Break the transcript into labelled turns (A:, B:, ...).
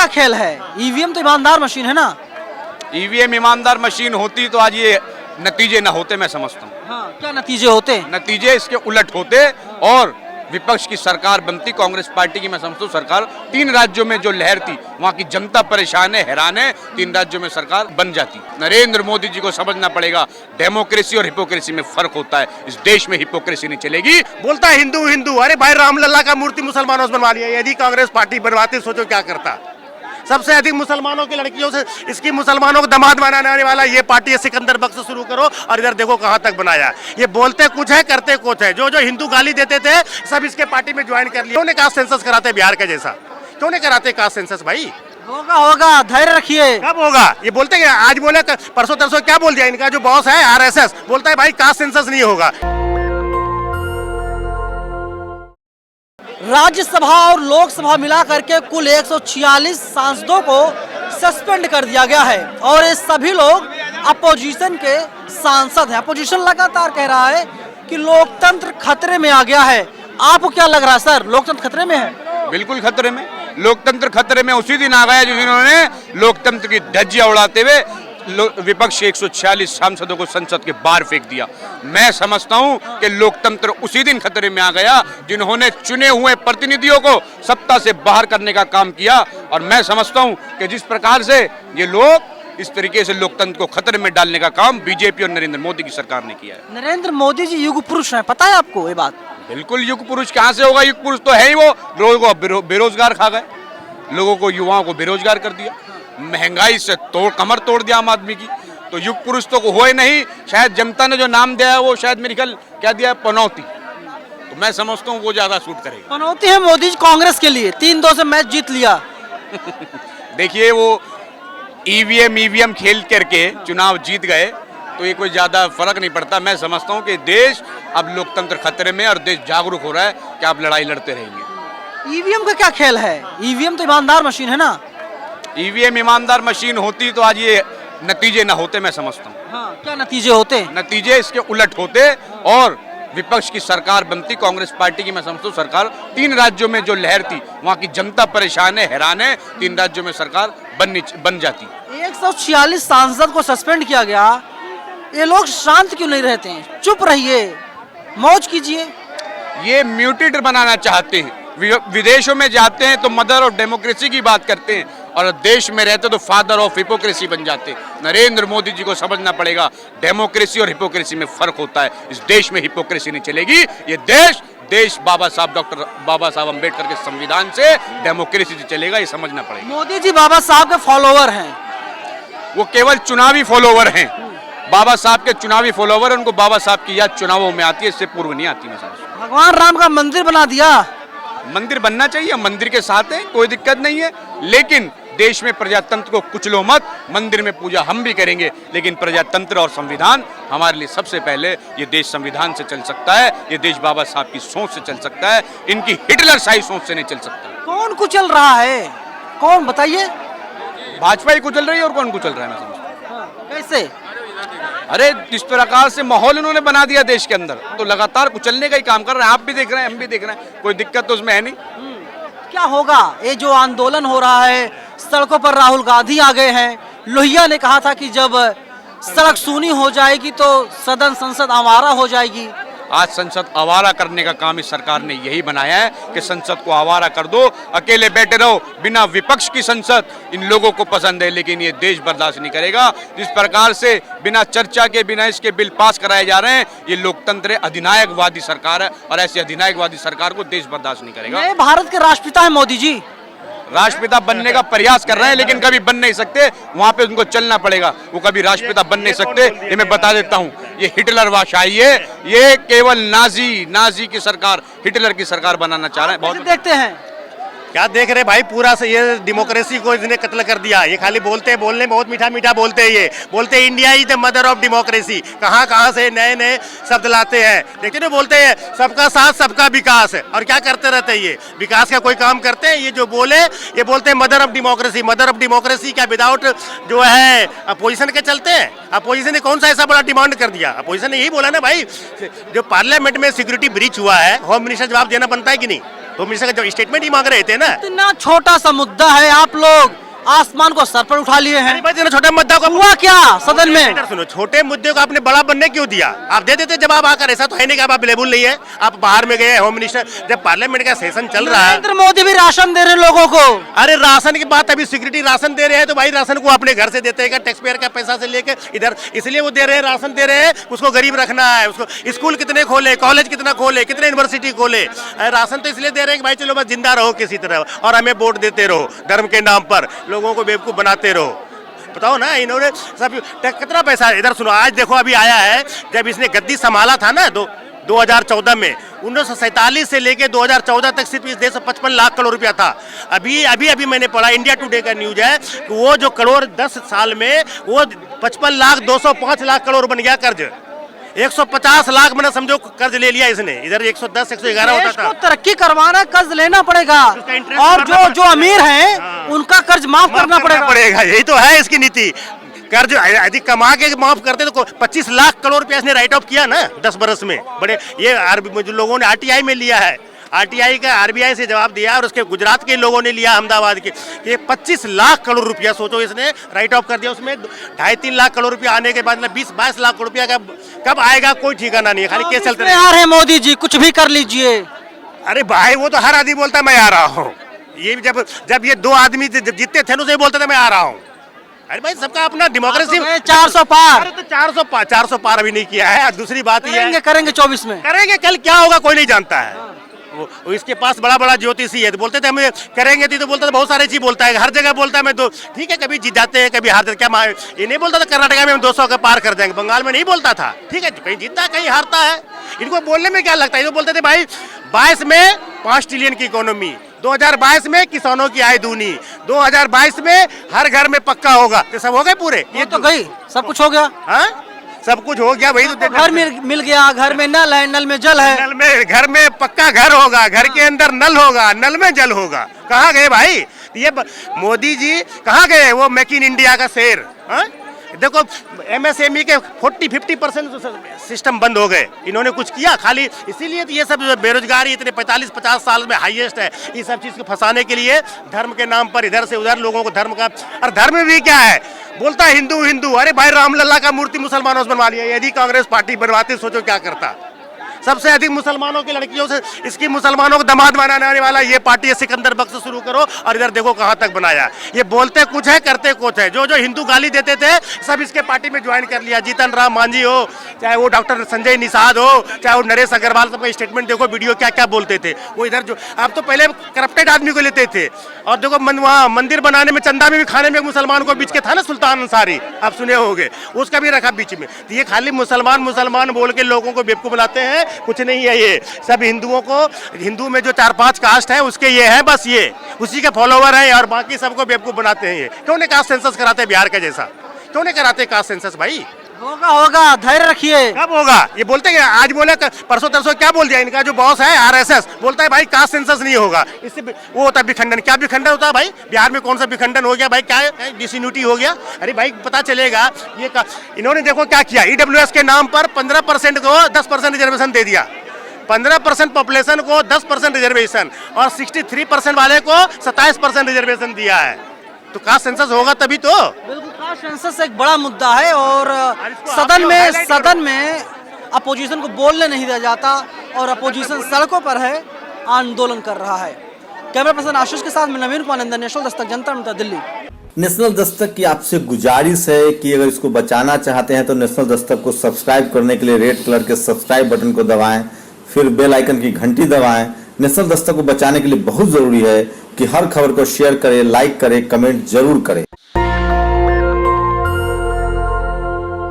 A: क्या खेल है? ईवीएम तो ईमानदार मशीन है ना?
B: ईवीएम ईमानदार मशीन होती तो आज ये नतीजे ना होते, मैं समझता हूँ।
A: हाँ, क्या नतीजे होते?
B: नतीजे इसके उलट होते और विपक्ष की सरकार बनती, कांग्रेस पार्टी की मैं समझता हूँ सरकार। 3 राज्यों में जो लहर थी, वहाँ की जनता परेशान है, हैरान है, 3 राज्यों में सरकार बन जाती। नरेंद्र मोदी जी को समझना पड़ेगा, डेमोक्रेसी और हिपोक्रेसी में फर्क होता है। इस देश में हिपोक्रेसी नहीं चलेगी।
C: बोलता है हिंदू हिंदू, अरे भाई रामलला का मूर्ति मुसलमानों से बनवा लिया। यदि कांग्रेस पार्टी बनवाती सोचो क्या करता। सबसे अधिक मुसलमानों की लड़कियों से इसकी मुसलमानों को दामाद बनाने वाला ये पार्टी है। सिकंदर बख्श से शुरू करो और इधर देखो कहां तक बनाया। ये बोलते कुछ है, करते कुछ है। जो जो हिंदू गाली देते थे सब इसके पार्टी में ज्वाइन कर लिया। क्यों नहीं कास्ट सेंसस कराते बिहार का जैसा? क्यों नहीं कराते कास्ट सेंसस भाई?
A: होगा होगा, धैर्य रखिए।
C: कब होगा? ये बोलते हैं, आज बोले परसों तरसों क्या बोल दिया इनका जो बॉस है आरएसएस, बोलता है भाई कास्ट सेंसस नहीं होगा।
A: राज्यसभा और लोकसभा मिला करके कुल 146 सांसदों को सस्पेंड कर दिया गया है और ये सभी लोग अपोजिशन के सांसद हैं। अपोजिशन लगातार कह रहा है कि लोकतंत्र खतरे में आ गया है। आपको क्या लग रहा है सर, लोकतंत्र खतरे में है?
B: बिल्कुल खतरे में। लोकतंत्र खतरे में उसी दिन आ गया जिस दिन उन्होंने लोकतंत्र की धज्जियां उड़ाते हुए विपक्ष के 146 सांसदों को संसद के बाहर फेंक दिया। मैं समझता हूं कि लोकतंत्र उसी दिन खतरे में आ गया जिन्होंने चुने हुए प्रतिनिधियों को सत्ता से बाहर करने का काम किया। और मैं समझता हूं कि जिस प्रकार से ये लोग इस तरीके से लोकतंत्र को खतरे में डालने का काम बीजेपी और नरेंद्र मोदी की सरकार ने किया है।
A: नरेंद्र मोदी जी युग पुरुष हैं, पता है आपको ये बात?
B: बिल्कुल, युग पुरुष कहां से होगा? युग पुरुष तो है ही वो। लोगों को बेरोजगार खा गए, लोगों को, युवाओं को बेरोजगार कर दिया, महंगाई से कमर तोड़ दिया आम आदमी की। तो युग पुरुष तो हुए नहीं। शायद जनता ने जो नाम दिया है वो शायद मेरे ख्याल क्या दिया है, पनौती। तो मैं समझता हूँ वो ज्यादा सूट करेगा।
A: पनौती है मोदी जी कांग्रेस के लिए, 3-2 से मैच जीत लिया।
B: देखिए, वो ईवीएम खेल करके चुनाव जीत गए तो ये कोई ज्यादा फर्क नहीं पड़ता। मैं समझता हूँ कि देश अब लोकतंत्र खतरे में और देश जागरूक हो रहा है कि आप लड़ाई लड़ते रहेंगे।
A: ईवीएम का क्या खेल है? ईवीएम तो ईमानदार मशीन है ना?
B: ईवीएम ईमानदार मशीन होती तो आज ये नतीजे ना होते, मैं समझता हूँ।
A: हाँ, क्या नतीजे होते?
B: नतीजे इसके उलट होते और विपक्ष की सरकार बनती, कांग्रेस पार्टी की मैं समझता हूँ सरकार। 3 राज्यों में जो लहर थी, वहाँ की जनता परेशान है, हैरान है, 3 राज्यों में सरकार बन जाती।
A: 146 सांसद को सस्पेंड किया गया। ये लोग शांत क्यों नहीं रहते हैं? चुप रहिए, मौज कीजिए।
B: ये म्यूटेड बनाना चाहते हैं। विदेशों में जाते हैं तो मदर ऑफ डेमोक्रेसी की बात करते हैं और देश में रहते तो फादर ऑफ हिपोक्रेसी बन जाते। नरेंद्र मोदी जी को समझना पड़ेगा, डेमोक्रेसी और हिपोक्रेसी में फर्क होता है। इस देश में हिपोक्रेसी नहीं चलेगी। ये देश डॉक्टर बाबा साहब अम्बेडकर के संविधान से, डेमोक्रेसी से चलेगा, ये समझना पड़ेगा।
A: मोदी जी बाबा साहब के फॉलोवर हैं।
B: वो केवल चुनावी फॉलोवर हैं। बाबा साहब के चुनावी फॉलोवर, उनको बाबा साहब की याद चुनावों में आती है, इससे पूर्व नहीं आती। मैं समझता हूं
A: भगवान राम का मंदिर बना दिया।
B: मंदिर बनना चाहिए, मंदिर के साथ है, कोई दिक्कत नहीं है। लेकिन देश में प्रजातंत्र को कुचलो मत। मंदिर में पूजा हम भी करेंगे, लेकिन प्रजातंत्र और संविधान हमारे लिए सबसे पहले। ये देश संविधान से चल सकता है, ये देश बाबा साहब की सोच से चल सकता है, इनकी हिटलर शाही सोच से नहीं चल सकता।
A: कौन कुचल रहा है? कौन बताइए?
B: भाजपा ही कुचल रही है और कौन कुचल रहा है? मैं समझता हूं।
A: कैसे?
B: अरे जिस प्रकार से माहौल इन्होंने बना दिया देश के अंदर, तो लगातार कुचलने का ही काम कर रहे हैं। आप भी देख रहे हैं, हम भी देख रहे हैं, कोई दिक्कत तो उसमें है नहीं।
A: क्या होगा? ये जो आंदोलन हो रहा है, सड़कों पर राहुल गांधी आ गए हैं। लोहिया ने कहा था कि जब सड़क सूनी हो जाएगी तो सदन संसद आवारा हो जाएगी।
B: आज संसद आवारा करने का काम इस सरकार ने यही बनाया है कि संसद को आवारा कर दो, अकेले बैठे रहो, बिना विपक्ष की संसद। इन लोगों को पसंद है, लेकिन ये देश बर्दाश्त नहीं करेगा। जिस प्रकार से बिना चर्चा के, बिना इसके बिल पास कराए जा रहे हैं, ये लोकतंत्र अधिनायकवादी सरकार है और ऐसी अधिनायकवादी सरकार को देश बर्दाश्त नहीं करेगा।
A: नए भारत के राष्ट्रपिता है मोदी जी।
B: राष्ट्रपिता बनने का प्रयास कर रहे हैं, लेकिन कभी बन नहीं सकते। वहां पे उनको चलना पड़ेगा। वो कभी राष्ट्रपिता बन नहीं सकते, ये मैं बता देता हूं। ये हिटलर वाशाही है। ये केवल नाजी की सरकार, हिटलर की सरकार बनाना चाह रहे हैं। बहुत
A: देखते हैं
C: क्या देख रहे भाई, पूरा से ये डेमोक्रेसी को इसने कत्ल कर दिया। ये खाली बोलते हैं, बोलने में बहुत मीठा मीठा बोलते हैं। ये बोलते हैं India is the mother of democracy. कहाँ कहाँ से नए नए शब्द लाते हैं। देखते ना, बोलते हैं सबका साथ सबका विकास है, और क्या करते रहते हैं? ये विकास का कोई काम करते हैं? ये जो बोले, ये बोलते हैं mother of democracy. Mother of democracy क्या विदाउट जो है अपोजिशन के चलते हैं? अपोजिशन ने कौन सा ऐसा बड़ा डिमांड कर दिया? अपोजिशन ने यही बोला ना भाई, जो पार्लियामेंट में सिक्योरिटी ब्रीच हुआ है, होम मिनिस्टर जवाब देना बनता है कि नहीं? होम मिनिस्टर का जो स्टेटमेंट ही मांग रहे थे ना।
A: इतना छोटा सा मुद्दा है, आप लोग आसमान को सर पर उठा लिए हैं।
C: भाई छोटे मुद्दा को
A: हुआ क्या सदन में?
C: सुनो, छोटे मुद्दे को आपने बड़ा बनने क्यों दिया? आप दे देते जवाब आकर, ऐसा तो है नहीं कि आप अवेलेबल नहीं है, आप बाहर में गए होम मिनिस्टर, जब पार्लियामेंट का सेशन चल रहा है।
A: नरेंद्र मोदी भी राशन दे रहे लोगों को।
C: अरे राशन की बात, अभी सिक्योरिटी राशन दे रहे हैं तो भाई राशन को अपने घर से देते हैं, टैक्स पेयर का पैसा से लेकर इधर, इसलिए वो दे रहे हैं, राशन दे रहे हैं। उसको गरीब रखना है, उसको स्कूल कितने खोले, कॉलेज कितना खोले, कितने यूनिवर्सिटी खोले, राशन तो इसलिए दे रहे हैं कि भाई चलो बस जिंदा रहो किसी तरह, और हमें वोट देते रहो धर्म के नाम पर, लोगों को बेवकूफ बनाते रहो। बताओ ना, इन्होंने सब कितना पैसा, इधर सुनो, आज देखो अभी आया है, जब इसने गद्दी संभाला था ना 2014 में, 1947 से लेके 2014 तक सिर्फ इस देश में 55 लाख करोड़ रुपया था। अभी मैंने पढ़ा, इंडिया टुडे का न्यूज है कि वो जो करोड़ 10 साल में वो 55 लाख 205 लाख करोड़ बन गया कर्ज। 150 लाख मैंने समझो कर्ज ले लिया इसने, इधर 110 111 होता था।
A: तरक्की करवाना कर्ज लेना पड़ेगा, और जो अमीर हैं उनका कर्ज माफ करना पड़ेगा।
C: यही तो है इसकी नीति। कर्ज यदि कमा के माफ करते तो 25 लाख करोड़ रुपया इसने राइट ऑफ किया ना 10 बरस में। बड़े ये जो लोगों ने RTI में लिया है, RTI का RBI से जवाब दिया, और उसके गुजरात के लोगों ने लिया, अहमदाबाद के, ये 25 लाख करोड़ रुपया सोचो इसने राइट ऑफ कर दिया। उसमें 2.5-3 लाख करोड़ रुपया आने के बाद 20-22 लाख करोड़ रुपया का कब आएगा कोई ठिकाना नहीं है, खाली केस चलते
A: रहे। मोदी जी कुछ भी कर लीजिए।
C: अरे भाई वो तो हर आदमी बोलता है मैं आ रहा हूँ। ये जब ये 2 आदमी जीतते थे उसे बोलते थे मैं आ रहा हूँ। अरे भाई सबका अपना डेमोक्रेसी।
A: 400 पार।
C: अरे तो 400 पार अभी नहीं किया है। दूसरी बात ये है,
A: करेंगे 24 में
C: करेंगे, कल क्या होगा कोई नहीं जानता है। वो इसके पास बड़ा ज्योतिषी है, तो बोलते थे हमें करेंगे, तो बोलता था बहुत सारे चीज बोलता है, हर जगह बोलता है मैं तो ठीक है, कभी जीत जाते हैं कभी हारते, क्या ये नहीं बोलता था कर्नाटका में हम 200 का पार कर जाएंगे, बंगाल में नहीं बोलता था, ठीक है, कहीं जीतता है कहीं हारता है। इनको बोलने में क्या लगता है, ये बोलते थे भाई 22 में 5 ट्रिलियन की इकोनॉमी, 2022 में किसानों की आय दूनी, 2022 में हर घर में पक्का होगा, तो सब हो गए पूरे, ये
A: तो गई, सब कुछ हो गया।
C: हाँ सब कुछ हो गया, वही तो
A: घर मिल गया, घर में नल है, नल में जल है,
C: नल में, घर में पक्का घर होगा, घर के अंदर नल होगा, नल में जल होगा। कहाँ गए भाई ये मोदी जी, कहाँ गए वो मेक इन इंडिया का शेर? हाँ देखो MSME के 40-50% सिस्टम बंद हो गए, इन्होंने कुछ किया खाली इसीलिए तो ये सब बेरोजगारी इतने 45-50 साल में हाईएस्ट है। ये सब चीज़ को फंसाने के लिए धर्म के नाम पर इधर से उधर लोगों को धर्म का, और धर्म भी क्या है, बोलता है हिंदू हिंदू, अरे भाई रामलला का मूर्ति मुसलमानों से बनवा लिया। यदि कांग्रेस पार्टी बनवाती सोचो क्या करता। सबसे अधिक मुसलमानों की लड़कियों से इसकी मुसलमानों को दामाद बनाने वाला ये पार्टी है। सिकंदर बख्श से शुरू करो और इधर देखो कहां तक बनाया। ये बोलते कुछ है करते कुछ है। जो हिंदू गाली देते थे सब इसके पार्टी में ज्वाइन कर लिया। जीतन राम मांझी हो, चाहे वो डॉक्टर संजय निषाद हो, चाहे वो नरेश अग्रवाल, सबका स्टेटमेंट देखो, वीडियो क्या क्या बोलते थे वो। इधर जो आप तो पहले करप्टेड आदमी को लेते थे, और देखो वहाँ मंदिर बनाने में, चंदा में भी खाने में मुसलमान को बीच के था ना, सुल्तान अंसारी, आप सुने होंगे, उसका भी रखा बीच में। तो ये खाली मुसलमान मुसलमान बोल के लोगों को बेवकूफ बनाते हैं, कुछ नहीं है। ये सब हिंदुओं को, हिंदू में जो 4-5 कास्ट है उसके ये है, बस ये उसी के फॉलोवर हैं, और बाकी सबको बेवकूफ बनाते हैं। ये क्यों नहीं कास्ट सेंसस कराते बिहार का जैसा, क्यों नहीं कराते कास्ट सेंसस भाई?
A: होगा, धैर्य रखिए।
C: कब होगा? ये बोलते हैं, आज बोले परसों तरसों क्या बोल दिया, इनका जो बॉस है RSS बोलता है भाई कास्ट सेंसस नहीं होगा, इससे वो होता है विखंडन। क्या विखंडन होता है भाई? बिहार में कौन सा विखंडन हो गया भाई? क्या डिसयूनिटी हो गया? अरे भाई पता चलेगा। ये इन्होंने देखो क्या किया, EWS के नाम पर 15% को 10% रिजर्वेशन दे दिया, 15% पॉपुलेशन को 10% रिजर्वेशन, और 63% वाले को 27% रिजर्वेशन दिया है। तो कास्ट सेंसस होगा तभी तो।
A: बिल्कुल, कास्ट सेंसस एक बड़ा मुद्दा है, और सदन में अपोजिशन को बोलने नहीं दिया जाता, और अपोजिशन सड़कों पर है, आंदोलन कर रहा है। कैमरा पर्सन आशीष के साथ में नवीन कुमार नंदन, नेशनल दस्तक, जनता मंतव्य, दिल्ली।
D: नेशनल दस्तक की आपसे गुजारिश है कि अगर इसको बचाना चाहते हैं तो नेशनल दस्तक को सब्सक्राइब करने के लिए रेड कलर के सब्सक्राइब बटन को दबाएं, फिर बेल आइकन की घंटी दबाएं। नेशनल दस्तक को बचाने के लिए बहुत जरूरी है कि हर खबर को शेयर करें, लाइक करें, कमेंट जरूर करें।